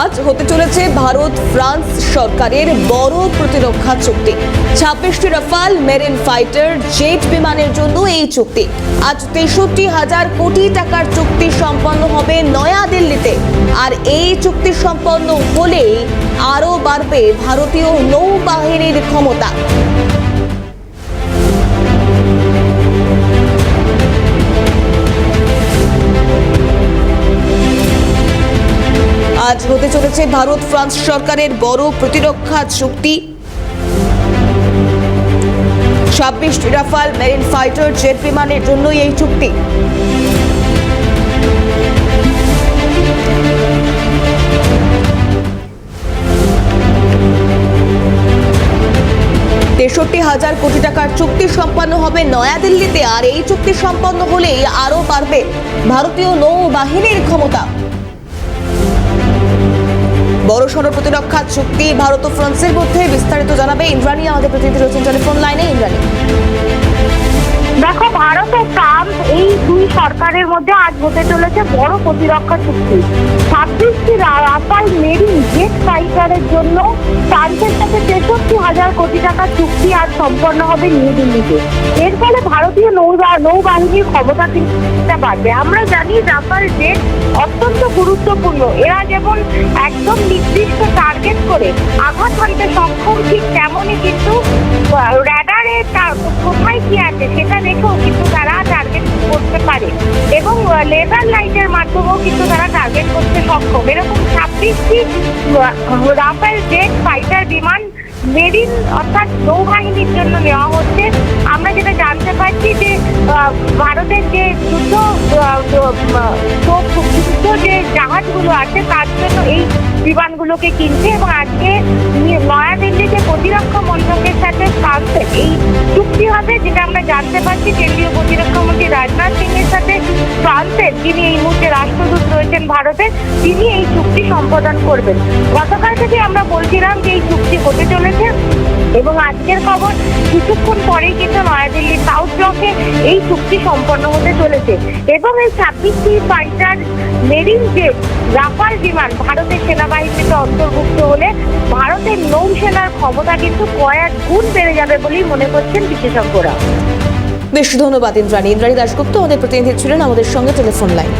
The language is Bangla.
আজ হতে চলেছে ভারত ফ্রান্স সরকারের বড় প্রতিরক্ষা চুক্তি। 26টি রাফাল মেরিন ফাইটার জেট বিমানের জন্য এই চুক্তি। আজ 63,000 কোটি টাকার চুক্তি সম্পন্ন হবে নয়াদিল্লিতে। আর এই চুক্তি সম্পন্ন হলে আরও বাড়বে ভারতীয় নৌবাহিনীর ক্ষমতা। আজ হতে চলেছে ভারত ফ্রান্স সরকারের বড় প্রতিরক্ষা চুক্তি। 26টি রাফাল মেরিন ফাইটার জেট বিমানের জন্য এই চুক্তি। $63,000 কোটি টাকার চুক্তি সম্পন্ন হবে নয়াদিল্লিতে। আর এই চুক্তি সম্পন্ন হলেই আরও বাড়বে ভারতীয় নৌবাহিনীর ক্ষমতা। বড়সড় প্রতিরক্ষা চুক্তি ভারত ও ফ্রান্সের মধ্যে। বিস্তারিত জানাবে ইন্দ্রাণী, আমাদের প্রতিনিধি রয়েছেন টেলিফোন লাইনে। ইন্দ্রাণী, দেখো, ভারত ও ফ্রান্স এই দুই সরকারের মধ্যে আজ হতে চলেছে বড় প্রতিরক্ষা চুক্তি। 26টি রাফাল মেরিন জেট ফাইটারের জন্য ফ্রান্সের সাথে 63,000 কোটি টাকার চুক্তি আজ সম্পন্ন হবে নিউ দিল্লিতে। এর ফলে ভারতীয় নৌবাহিনীর ক্ষমতা কিন্তু বাড়বে। আমরা জানি রাফাল জেট অত্যন্ত গুরুত্বপূর্ণ। এরা যেমন একদম নির্দিষ্ট টার্গেট করে আঘাত হানতে সক্ষম, ঠিক তেমনই কিন্তু র্যাডারে কোথায় কি আছে সেটা দেখেও কিন্তু তারা টার্গেট করতে পারে এবং লেজার লাইটের মাধ্যমেও কিন্তু তারা টার্গেট করতে সক্ষম। এরকম 26টি রাফাল জেট ফাইটার বিমান মেরিন অর্থাৎ নৌবাহিনীর জন্য নেওয়া হচ্ছে। আমরা যেটা জানতে পারছি যে ভারতের যে যুদ্ধ যে জাহাজগুলো আছে তার জন্য এই বিমানগুলোকে কিনছে এবং আজকে নয়াদিল্লিতে প্রতিরক্ষা মন্ত্রকের সাথে ফ্রান্সের এই চুক্তি হবে, যেটা আমরা জানতে পারছি কেন্দ্রীয় প্রতিরক্ষা মন্ত্রী রাজনাথ সিং এর সাথে ফ্রান্সের, যিনি এই মুহূর্তে রাষ্ট্রদূত রয়েছেন ভারতের, তিনি এই চুক্তি সম্পাদন করবেন। গতকাল থেকে আমরা বলছিলাম যে এই চুক্তি হতে চলেছে এবং আজকের খবর কিছুক্ষণ পরেই কিন্তু নয়াদিল্লির সাউথ ব্লকে এই চুক্তি সম্পন্ন হতে চলেছে এবং এই 26টি ফাইটার মেরিন জেট রাফাল বিমান ভারতের সেনাবাহিনীতে অন্তর্ভুক্ত হলে ভারতের নৌসেনার ক্ষমতা কিন্তু কয়েক গুণ বেড়ে যাবে বলেই মনে করছেন বিশেষজ্ঞরা। বেশ ধন্যবাদ ইন্দ্রাণী। ইন্দ্রাণী দাশগুপ্ত আমাদের প্রতিনিধি ছিলেন আমাদের সঙ্গে টেলিফোন লাইন।